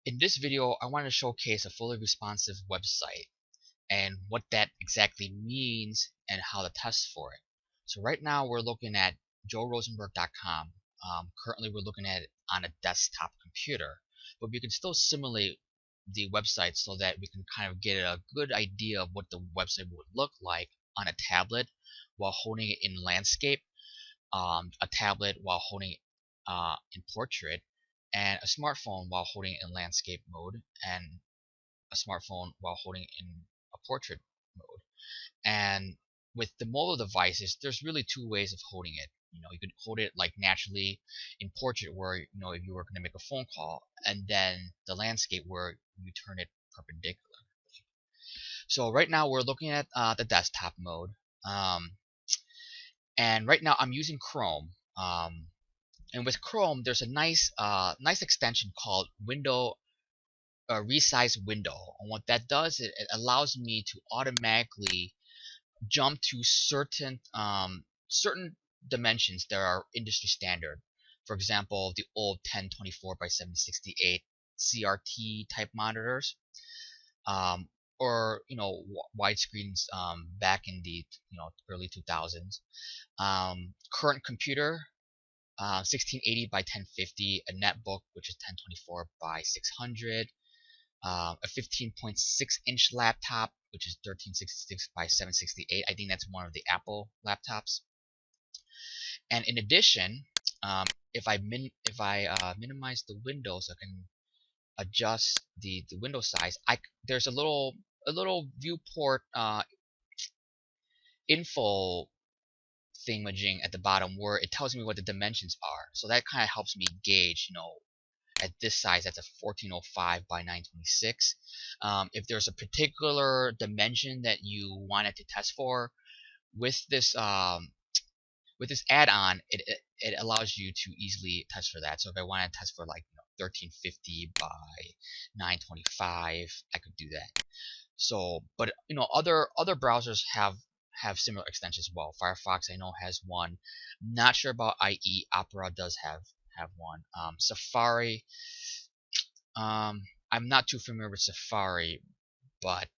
In this video, I want to showcase a fully responsive website and what that exactly means and how to test for it. So right now we're looking at joerosenberg.com. Currently we're looking at it on a desktop computer, but we can still simulate the website so that we can kind of get a good idea of what the website would look like on a tablet while holding it in landscape, a tablet while holding it in portrait, and a smartphone while holding it in landscape mode, and a smartphone while holding it in a portrait mode. And with the mobile devices, there's really two ways of holding it. You could hold it like naturally in portrait, where if you were going to make a phone call, and then the landscape where you turn it perpendicular. So right now we're looking at the desktop mode, and right now I'm using Chrome. And with Chrome, there's a nice extension called resize window. And what that does, it allows me to automatically jump to certain dimensions that are industry standard. For example, the old 1024 by 768 CRT type monitors, um, or widescreens back in the early 2000s. Current computer, 1680 by 1050, a netbook which is 1024 by 600, a 15.6-inch laptop which is 1366 by 768. I think that's one of the Apple laptops. And in addition, if I minimize the windows, I can adjust the window size. There's a little viewport info thingamajig at the bottom where it tells me what the dimensions are. So that kind of helps me gauge, at this size, that's a 1405 by 926. If there's a particular dimension that you wanted to test for, with this add-on, it allows you to easily test for that. So if I want to test for like 1350 by 925, I could do that. So, but other browsers have similar extensions as well. Firefox, I know, has one. Not sure about IE. Opera does have one. Safari, I'm not too familiar with Safari, but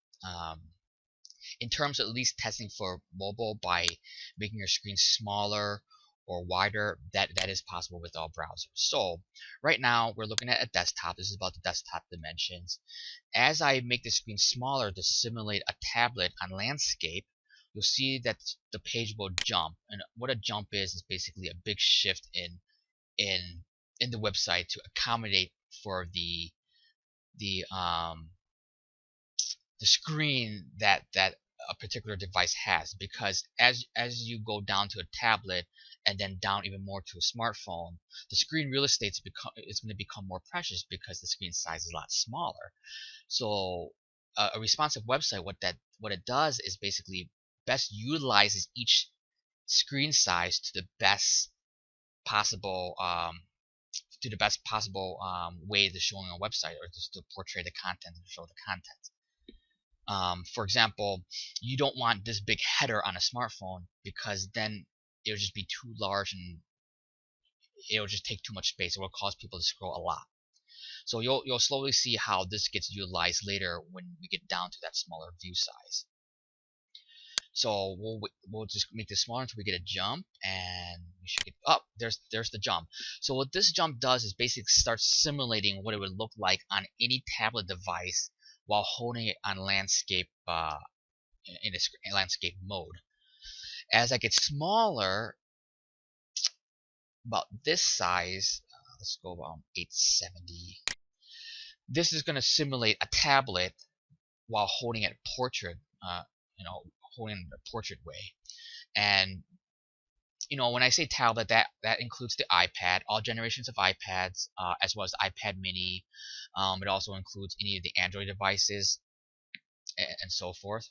in terms of at least testing for mobile by making your screen smaller or wider, that is possible with all browsers. So right now we're looking at a desktop. This is about the desktop dimensions. As I make the screen smaller to simulate a tablet on landscape, you'll see that the page will jump. And what a jump is basically a big shift in the website to accommodate for the screen that a particular device has. Because as you go down to a tablet and then down even more to a smartphone, the screen real estate is going to become more precious because the screen size is a lot smaller. So a responsive website, what it does is basically best utilizes each screen size to the best possible way to showing a website, or just to portray the content and show the content. For example, you don't want this big header on a smartphone because then it would just be too large and it will just take too much space. It will cause people to scroll a lot. So you'll slowly see how this gets utilized later when we get down to that smaller view size. So we'll just make this smaller until we get a jump, and we should get up. There's the jump. So what this jump does is basically starts simulating what it would look like on any tablet device while holding it on landscape in a landscape mode. As I get smaller, about this size, let's go about 870. This is going to simulate a tablet while holding it portrait, holding it a portrait way. And when I say tablet, that includes the iPad, all generations of iPads, as well as the iPad Mini. It also includes any of the Android devices and so forth.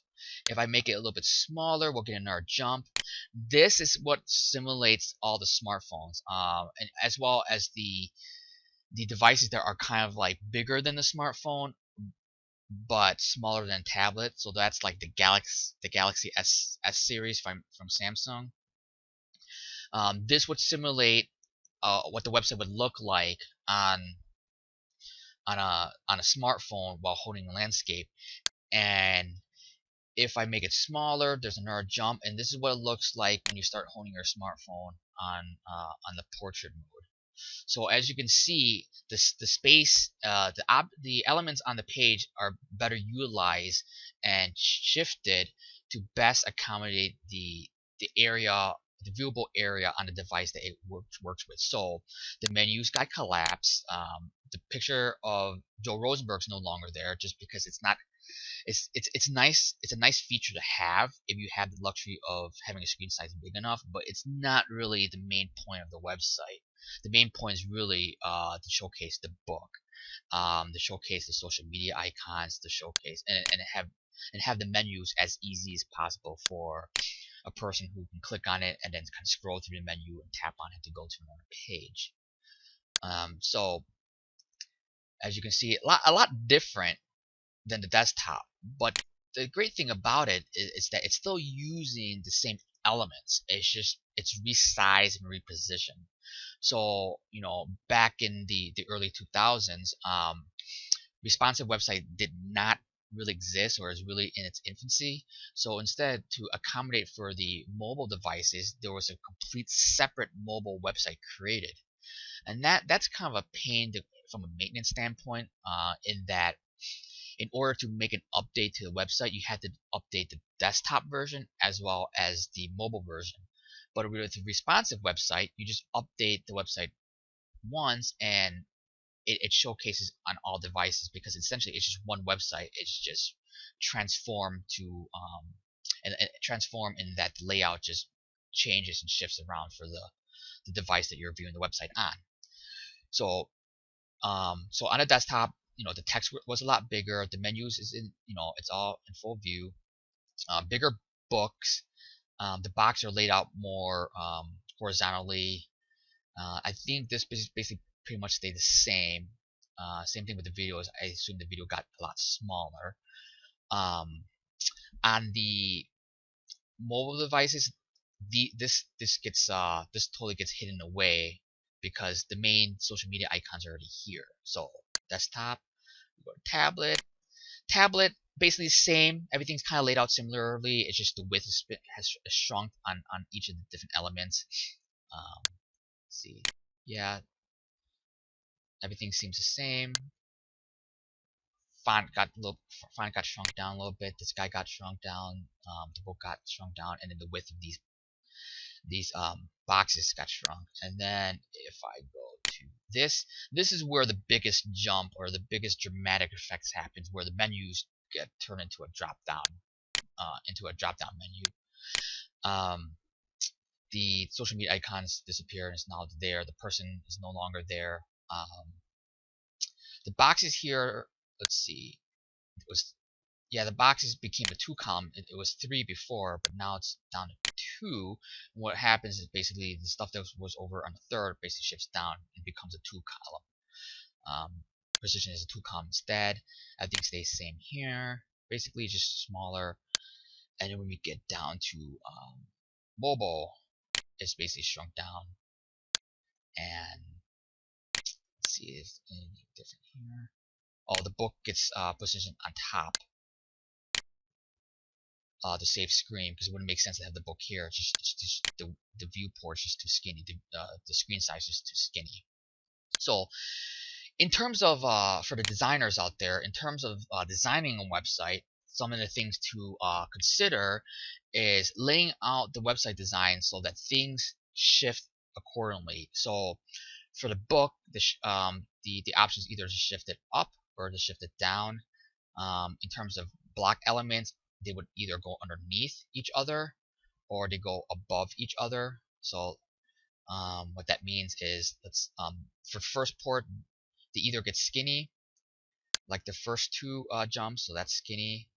If I make it a little bit smaller, we'll get another jump. This is what simulates all the smartphones, and as well as the devices that are kind of like bigger than the smartphone but smaller than tablet. So that's like the Galaxy S series from Samsung. This would simulate what the website would look like on on a smartphone while holding a landscape. And if I make it smaller, there's another jump, and this is what it looks like when you start holding your smartphone on the portrait mode. So as you can see, the space, the elements on the page are better utilized and shifted to best accommodate the area, the viewable area on the device that it works with. So the menus got collapsed. The picture of Joe Rosenberg's no longer there, just because it's not. It's nice. It's a nice feature to have if you have the luxury of having a screen size big enough, but it's not really the main point of the website. The main point is really to showcase the book, to showcase the social media icons, to showcase and have the menus as easy as possible for a person who can click on it and then kind of scroll through the menu and tap on it to go to another page. So as you can see, a lot different than the desktop, but the great thing about it is that it's still using the same elements. It's just it's resized and repositioned. So back in the early 2000s, responsive website did not really exist or is really in its infancy. So instead, to accommodate for the mobile devices, there was a complete separate mobile website created, and that's kind of a pain from a maintenance standpoint, in that in order to make an update to the website, you had to update the desktop version as well as the mobile version. But with a responsive website, you just update the website once and it showcases on all devices, because essentially it's just one website. It's just transformed to and transform in that the layout just changes and shifts around for the device that you're viewing the website on. So so on a desktop, the text was a lot bigger. The menus is in, it's all in full view. Bigger books. The boxes are laid out more horizontally. I think this basically pretty much stayed the same. Same thing with the videos. I assume the video got a lot smaller. On the mobile devices, this totally gets hidden away because the main social media icons are already here. So desktop, we go to tablet, basically the same. Everything's kind of laid out similarly. It's just the width has shrunk on each of the different elements. Let's see, yeah, everything seems the same. Font got shrunk down a little bit. This guy got shrunk down. The book got shrunk down, and then the width of these boxes got shrunk. And then if I go to this is where the biggest jump or the biggest dramatic effects happens, where the menus get turned into a drop down menu. The social media icons disappear and it's now there. The person is no longer there. The boxes here, let's see, the boxes became a 2-column. It was 3 before, but now it's down to 2. And what happens is basically the stuff that was over on the third basically shifts down and becomes a 2-column. Precision is a 2-column instead. Everything stays the same here. Basically, it's just smaller. And then when we get down to mobile, it's basically shrunk down. And let's see if anything different here. Oh, the book gets positioned on top to save screen, because it wouldn't make sense to have the book here. It's just the viewport's just too skinny. The screen size is too skinny. So in terms of for the designers out there, in terms of designing a website, some of the things to consider is laying out the website design so that things shift accordingly. So for the book, the options either to shift it up or to shift it down. In terms of block elements, they would either go underneath each other or they go above each other. So what that means is, let's for first port, they either get skinny, like the first 2 jumps, so that's skinny.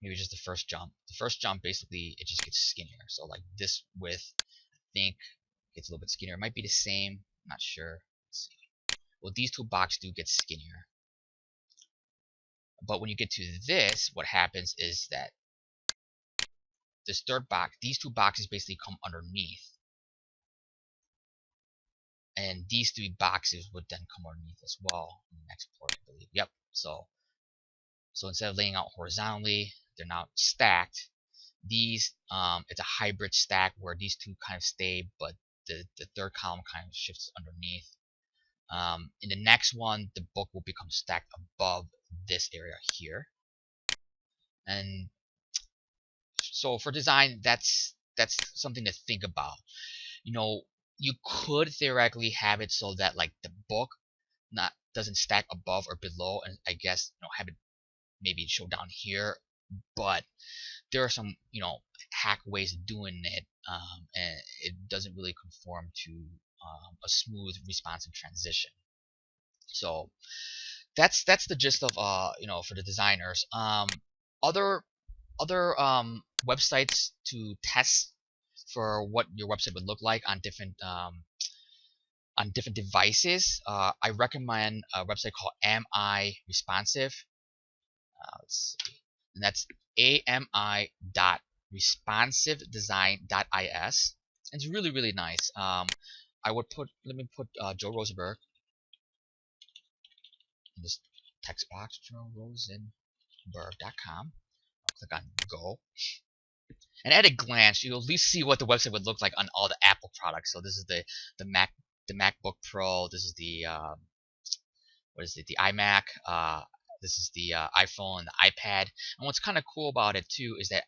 Maybe just the first jump. The first jump, basically, it just gets skinnier. So like this width, I think, gets a little bit skinnier. It might be the same, I'm not sure. Let's see. Well, these 2 boxes do get skinnier. But when you get to this, what happens is that this third box, these 2 boxes basically come underneath. and these three boxes would then come underneath as well in the next port, I believe. Yep. So instead of laying out horizontally, they're now stacked. These it's a hybrid stack where these two kind of stay, but the third column kind of shifts underneath. In the next one, the book will become stacked above this area here. And so for design, that's something to think about. You could theoretically have it so that like the book doesn't stack above or below, and I guess have it maybe show down here, but there are some hack ways of doing it, and it doesn't really conform to a smooth responsive transition. So that's the gist of for the designers. Other websites to test for what your website would look like on different devices. I recommend a website called Am I Responsive. Let's see, and that's ami.responsivedesign.is. It's really nice. Let me put Joe Rosenberg in this text box, joerosenberg.com. I'll click on go. And at a glance, you'll at least see what the website would look like on all the Apple products. So this is the MacBook Pro. This is the the iMac. This is the iPhone and the iPad. And what's kind of cool about it too is that,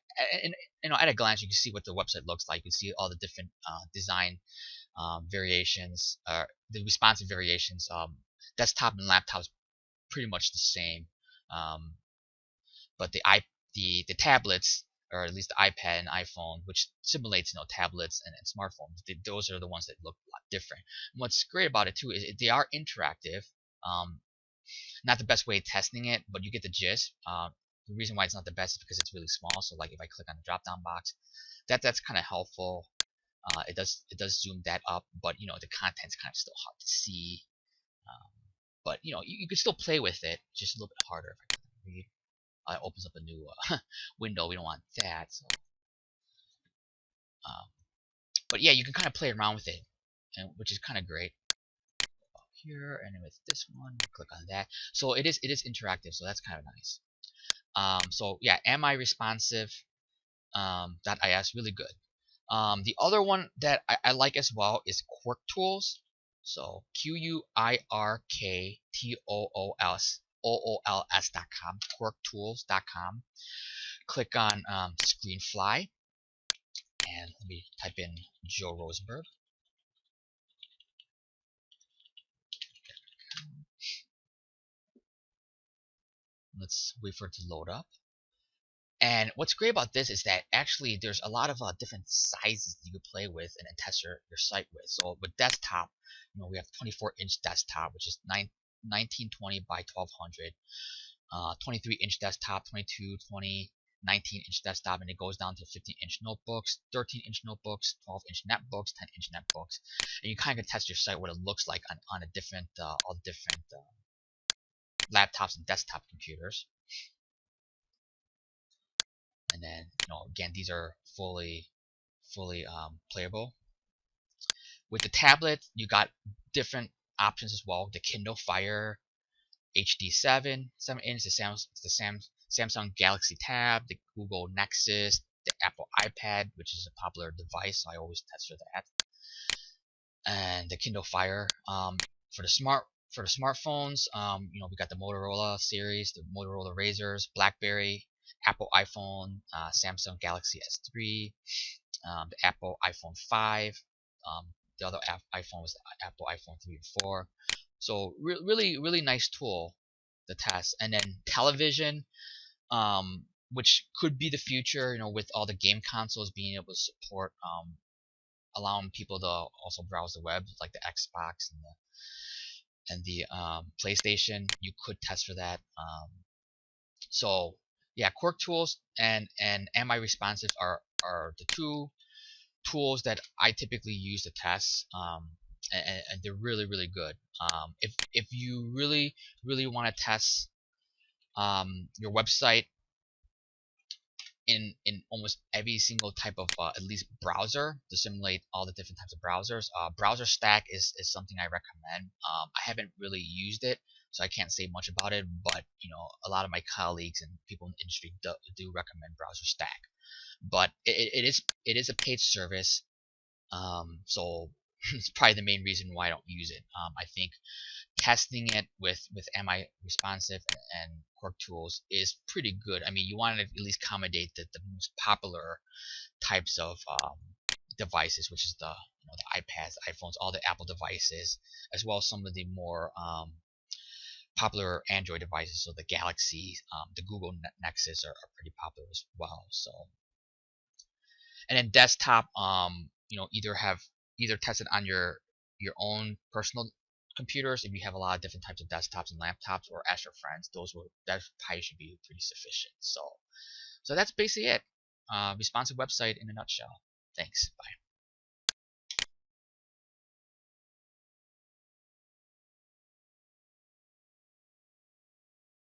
at a glance, you can see what the website looks like. You can see all the different design variations, the responsive variations. Desktop and laptop is pretty much the same, but the tablets, or at least the iPad and iPhone, which simulates tablets and smartphones, those are the ones that look a lot different. And what's great about it too is they are interactive. Not the best way of testing it, but you get the gist. The reason why it's not the best is because it's really small. So like if I click on the drop down box, that's kind of helpful. It does zoom that up, but the content's kind of still hard to see. But you can still play with it, just a little bit harder. If I click on read, it opens up a new window. We don't want that. So, but yeah, you can kind of play around with it, which is kind of great. Here, and with this one, click on that. So it is interactive, so that's kind of nice. So yeah, Am I Responsive .is, really good. The other one that I like as well is Quirk Tools. So QUIRKTOOLS.com, QuirkTools.com. Click on Screenfly, and let me type in Joe Rosenberg. Let's wait for it to load up. And what's great about this is that actually there's a lot of different sizes that you can play with and test your site with. So with desktop, we have 24-inch desktop, which is 1920 by 1200, 23-inch desktop, 22, 20, 19-inch desktop, and it goes down to 15-inch notebooks, 13-inch notebooks, 12-inch netbooks, 10-inch netbooks, and you kind of test your site what it looks like on a different all different laptops and desktop computers. And then again, these are fully playable. With the tablet, you got different options as well. The Kindle Fire HD 7-inch, the Samsung Galaxy Tab, the Google Nexus, the Apple iPad, which is a popular device, so I always test for that, and the Kindle Fire. For the smartphones, we got the Motorola series, the Motorola Razrs, BlackBerry, Apple iPhone, Samsung Galaxy S3, the Apple iPhone 5. The other iPhone was the Apple iPhone 3 and 4. So really nice tool to test. And then television, which could be the future, with all the game consoles being able to support, allowing people to also browse the web, like the Xbox and the PlayStation. You could test for that. So yeah, Quirk Tools and Am I Responsive are the two tools that I typically use to test, and they're really good. If you really want to test your website in almost every single type of at least browser to simulate all the different types of browsers. Browser Stack is something I recommend. I haven't really used it, so I can't say much about it, but a lot of my colleagues and people in the industry do recommend Browser Stack. But it is a paid service, so it's probably the main reason why I don't use it. I think testing it with MI responsive and Quark tools is pretty good. I mean, you want to at least accommodate the most popular types of devices, which is the iPads, iPhones, all the Apple devices, as well as some of the more popular Android devices. So the Galaxy, the Google Nexus are pretty popular as well. So, and then desktop, either test it on your own personal computers if you have a lot of different types of desktops and laptops, or ask your friends. That probably should be pretty sufficient. So that's basically it. Responsive website in a nutshell. Thanks. Bye.